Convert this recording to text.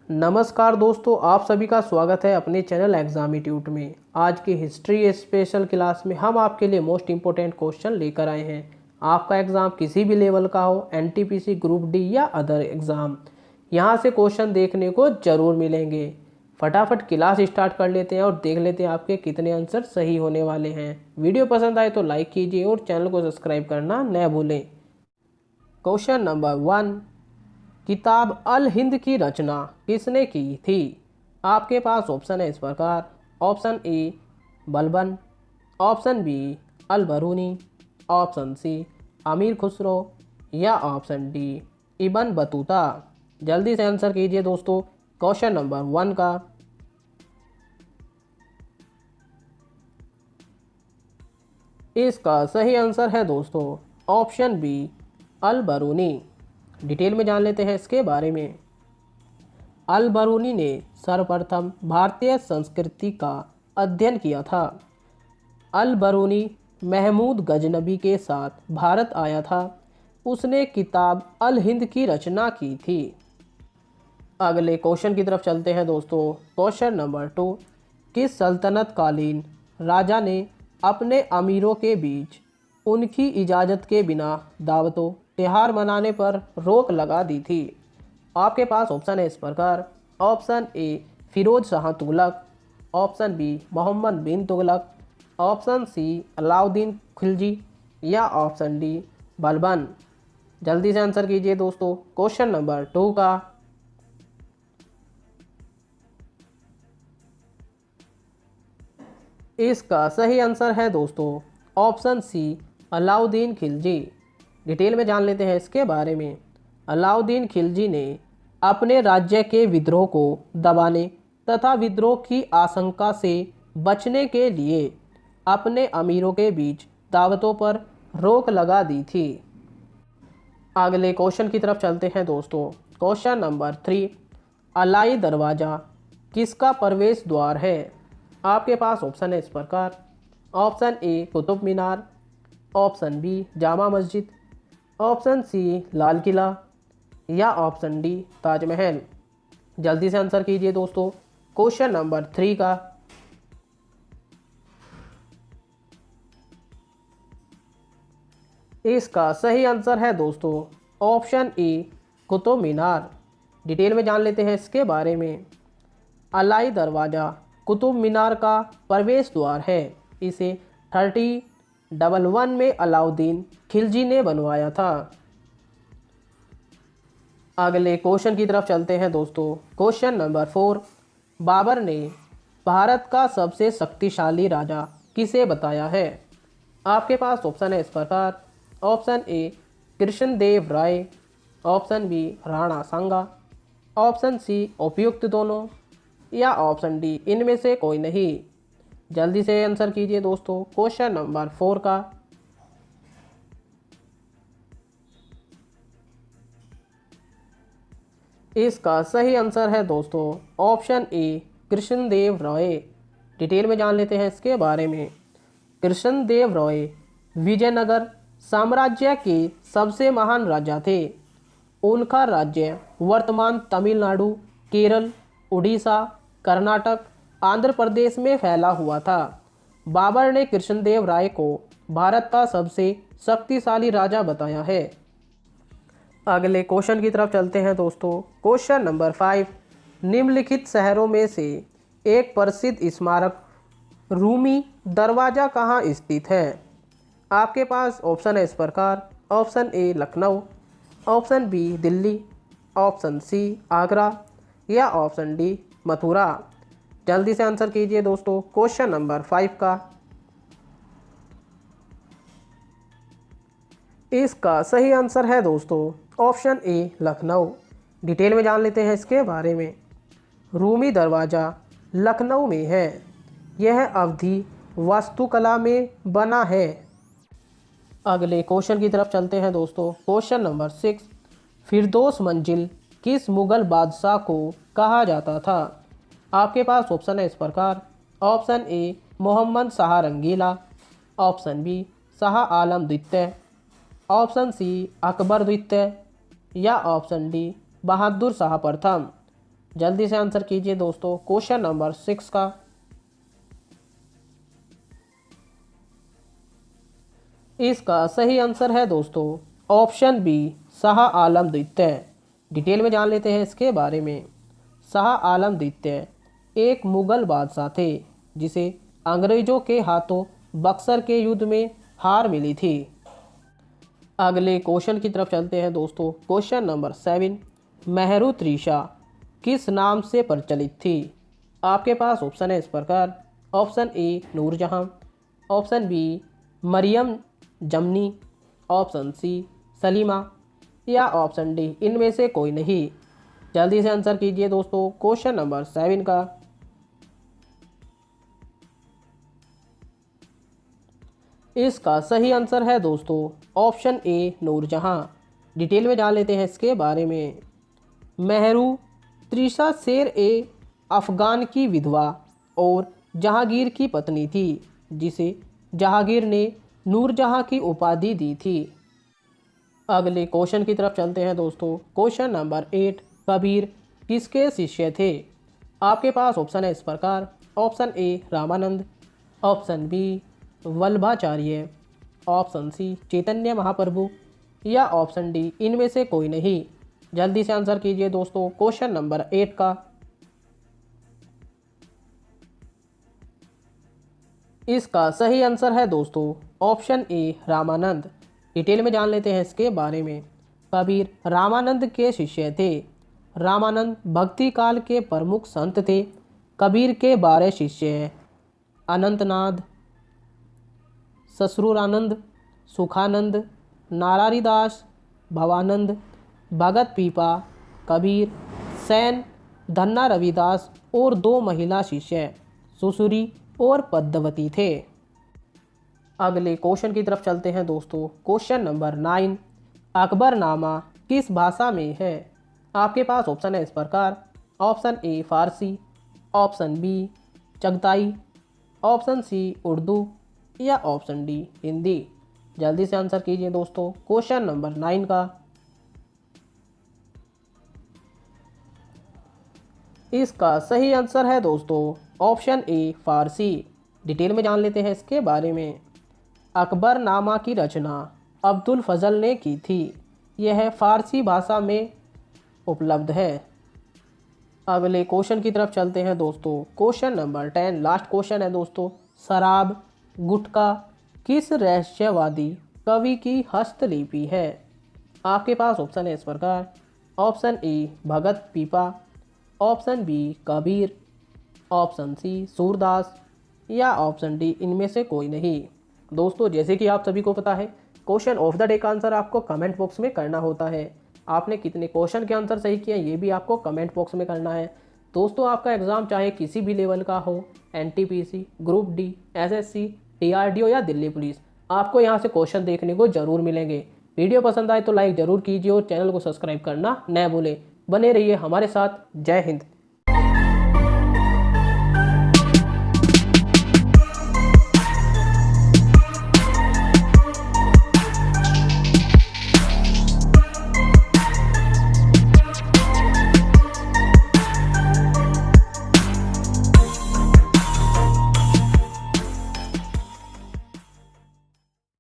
नमस्कार दोस्तों, आप सभी का स्वागत है अपने चैनल एग्जामिट्यूट में। आज की हिस्ट्री स्पेशल क्लास में हम आपके लिए मोस्ट इम्पोर्टेंट क्वेश्चन लेकर आए हैं। आपका एग्ज़ाम किसी भी लेवल का हो, एनटीपीसी, ग्रुप डी या अदर एग्ज़ाम, यहां से क्वेश्चन देखने को ज़रूर मिलेंगे। फटाफट क्लास स्टार्ट कर लेते हैं और देख लेते हैं आपके कितने आंसर सही होने वाले हैं। वीडियो पसंद आए तो लाइक कीजिए और चैनल को सब्सक्राइब करना न भूलें। क्वेश्चन नंबर 1, किताब अल हिंद की रचना किसने की थी? आपके पास ऑप्शन है इस प्रकार। Option A Balban, option B Al Biruni, option C Amir Khusro या ऑप्शन डी इबन बतूता। जल्दी से आंसर कीजिए दोस्तों क्वेश्चन नंबर 1 का। इसका सही आंसर है दोस्तों ऑप्शन बी अल बरूनी। डिटेल में जान लेते हैं इसके बारे में। अल बरूनी ने सर्वप्रथम भारतीय संस्कृति का अध्ययन किया था। अल बरूनी महमूद गजनबी के साथ भारत आया था। उसने किताब अल हिंद की रचना की थी। अगले क्वेश्चन की तरफ चलते हैं दोस्तों। क्वेश्चन नंबर 2, किस सल्तनत कालीन राजा ने अपने अमीरों के बीच उनकी इजाज़त के बिना दावतों त्योहार मनाने पर रोक लगा दी थी? आपके पास ऑप्शन है इस प्रकार। Option A Firoz Shah Tughlaq, option B Muhammad bin Tughlaq, option C Alauddin Khilji या ऑप्शन डी बलबन। जल्दी से आंसर कीजिए दोस्तों क्वेश्चन नंबर 2 का। इसका सही आंसर है दोस्तों option C Alauddin Khilji. Detail में जान लेते हैं इसके बारे में। अलाउद्दीन खिलजी ने अपने राज्य के विद्रोह को दबाने तथा विद्रोह की आशंका से बचने के लिए अपने अमीरों के बीच दावतों पर रोक लगा दी थी। अगले क्वेश्चन की तरफ चलते हैं दोस्तों। क्वेश्चन नंबर 3, अलाई दरवाज़ा किसका प्रवेश द्वार है? आपके पास ऑप्शन है इस प्रकार। Option A Qutub Minar, option B Jama Masjid, option सी लाल किला या ऑप्शन डी ताजमहल। जल्दी से आंसर कीजिए दोस्तों क्वेश्चन नंबर 3 का। इसका सही आंसर है दोस्तों option A Qutub Minar. Detail में जान लेते हैं इसके बारे में। अलाई दरवाज़ा कुतुब मीनार का प्रवेश द्वार है। इसे 3011 में अलाउद्दीन खिलजी ने बनवाया था। अगले क्वेश्चन की तरफ चलते हैं दोस्तों। क्वेश्चन नंबर 4, बाबर ने भारत का सबसे शक्तिशाली राजा किसे बताया है? आपके पास ऑप्शन है इस प्रकार। Option A Krishnadeva Raya, option B Rana Sanga, option C उपयुक्त दोनों या ऑप्शन डी इनमें से कोई नहीं। जल्दी से आंसर कीजिए दोस्तों क्वेश्चन नंबर 4 का। इसका सही आंसर है दोस्तों option A Krishnadeva Raya. Detail में जान लेते हैं इसके बारे में। कृष्णदेव रॉय विजयनगर साम्राज्य के सबसे महान राजा थे। उनका राज्य वर्तमान तमिलनाडु, केरल, उड़ीसा, कर्नाटक, आंध्र प्रदेश में फैला हुआ था। बाबर ने कृष्णदेव राय को भारत का सबसे शक्तिशाली राजा बताया है। अगले क्वेश्चन की तरफ चलते हैं दोस्तों। क्वेश्चन नंबर 5, निम्नलिखित शहरों में से एक प्रसिद्ध स्मारक रूमी दरवाज़ा कहाँ स्थित है? आपके पास ऑप्शन है इस प्रकार। Option A Lucknow, option B Delhi, option C Agra या ऑप्शन डी मथुरा। जल्दी से आंसर कीजिए दोस्तों क्वेश्चन नंबर 5 का। इसका सही आंसर है दोस्तों ऑप्शन ए लखनऊ। डिटेल में जान लेते हैं इसके बारे में। रूमी दरवाज़ा लखनऊ में है। यह अवधि वास्तुकला में बना है। अगले क्वेश्चन की तरफ चलते हैं दोस्तों। क्वेश्चन नंबर 6, फिरदौस मंजिल किस मुगल बादशाह को कहा जाता था? आपके पास ऑप्शन है इस प्रकार। Option A Mohammad Shah Rangeela, option B Shah Alam द्वितीय, ऑप्शन सी अकबर द्वितीय या ऑप्शन डी बहादुर शाह प्रथम। जल्दी से आंसर कीजिए दोस्तों क्वेश्चन नंबर 6 का। इसका सही आंसर है दोस्तों ऑप्शन बी, शाह आलम द्वितीय। डिटेल में जान लेते हैं इसके बारे में। शाह आलम द्वितीय एक मुगल बादशाह थे जिसे अंग्रेजों के हाथों बक्सर के युद्ध में हार मिली थी। अगले क्वेश्चन की तरफ चलते हैं दोस्तों। क्वेश्चन नंबर 7, मेहरू त्रिशा किस नाम से प्रचलित थी? आपके पास ऑप्शन है इस प्रकार। Option A Nurjahan, option B Mariam Zamani, option सी सलीमा या ऑप्शन डी इनमें से कोई नहीं। जल्दी से आंसर कीजिए दोस्तों क्वेश्चन नंबर 7 का। इसका सही आंसर है दोस्तों ऑप्शन ए नूरजहां। डिटेल में जान लेते हैं इसके बारे में। मेहरू त्रिशा शेर ए अफगान की विधवा और जहांगीर की पत्नी थी जिसे जहांगीर ने नूरजहां की उपाधि दी थी। अगले क्वेश्चन की तरफ चलते हैं दोस्तों। क्वेश्चन नंबर 8, कबीर किसके शिष्य थे? आपके पास ऑप्शन है इस प्रकार। Option A Ramanand, option B Vallabhacharya, option C Chaitanya Mahaprabhu या ऑप्शन डी इनमें से कोई नहीं। जल्दी से आंसर कीजिए दोस्तों क्वेश्चन नंबर 8 का। इसका सही आंसर है दोस्तों ऑप्शन ए रामानंद। डिटेल में जान लेते हैं इसके बारे में। कबीर रामानंद के शिष्य थे। रामानंद भक्ति काल के प्रमुख संत थे। कबीर के 12 शिष्य हैं। अनंतनाद, ससुरानंद, सुखानंद, नारायणदास, भवानंद, भगत पीपा, कबीर, सैन, धन्ना रविदास और 2 महिला शिष्य सुसुरी और पद्मवती थे। अगले क्वेश्चन की तरफ चलते हैं दोस्तों। क्वेश्चन नंबर 9, अकबरनामा किस भाषा में है? आपके पास ऑप्शन है इस प्रकार। Option A Farsi, option B Chagatai, option C Urdu या ऑप्शन डी हिंदी। जल्दी से आंसर कीजिए दोस्तों क्वेश्चन नंबर 9 का। इसका सही आंसर है दोस्तों ऑप्शन ए फारसी। डिटेल में जान लेते हैं इसके बारे में। अकबरनामा की रचना अब्दुल फजल ने की थी। यह फारसी भाषा में उपलब्ध है। अगले क्वेश्चन की तरफ चलते हैं दोस्तों। क्वेश्चन नंबर 10 लास्ट क्वेश्चन है दोस्तों। शराब गुटखा किस रहस्यवादी कवि की हस्तलिपि है? आपके पास ऑप्शन है इस प्रकार। Option A Bhagat Pipa, option B Kabir, option C Surdas या ऑप्शन डी इनमें से कोई नहीं। दोस्तों जैसे कि आप सभी को पता है क्वेश्चन ऑफ द डे का आंसर आपको कमेंट बॉक्स में करना होता है। आपने कितने क्वेश्चन के आंसर सही किए ये भी आपको कमेंट बॉक्स में करना है। दोस्तों आपका एग्ज़ाम चाहे किसी भी लेवल का हो, NTPC, group D, SSC, DRDO या दिल्ली पुलिस, आपको यहाँ से क्वेश्चन देखने को जरूर मिलेंगे। वीडियो पसंद आए तो लाइक ज़रूर कीजिए और चैनल को सब्सक्राइब करना न भूलें। बने रहिए हमारे साथ। जय हिंद।